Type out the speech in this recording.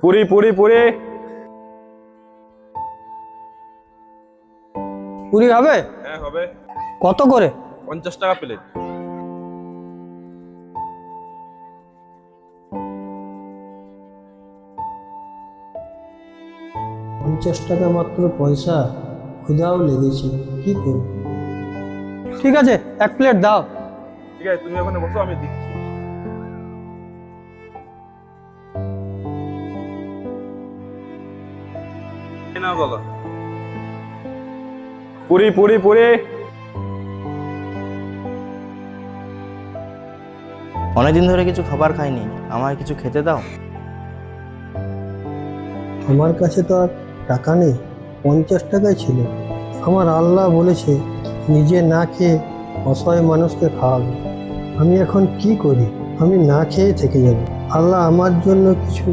পুরি পুরি পুরি পুরি হবে? হ্যাঁ হবে। কত করে? 50 টাকা প্লেট। টাকা মাত্র পয়সা, ক্ষুধাও লেগেছে, কি করব? ঠিক আছে, 1 প্লেট দাও। ঠিক আছে, তুমি ওখানে বসো, আমি দিচ্ছি। এই নাও দাদা। পুরি পুরি পুরি। অনেকদিন ধরে কিছু খাবার খাইনি, আমায় কিছু খেতে দাও। আমার কাছে তো আর টাকা নেই, 50 টাকাই ছিল। আমার আল্লাহ বলেছে নিজে না খেয়ে অসহায় মানুষকে খাওয়াবে। আমি এখন কি করি? আমি না খেয়ে থেকে যাব। আল্লাহ আমার জন্য কিছু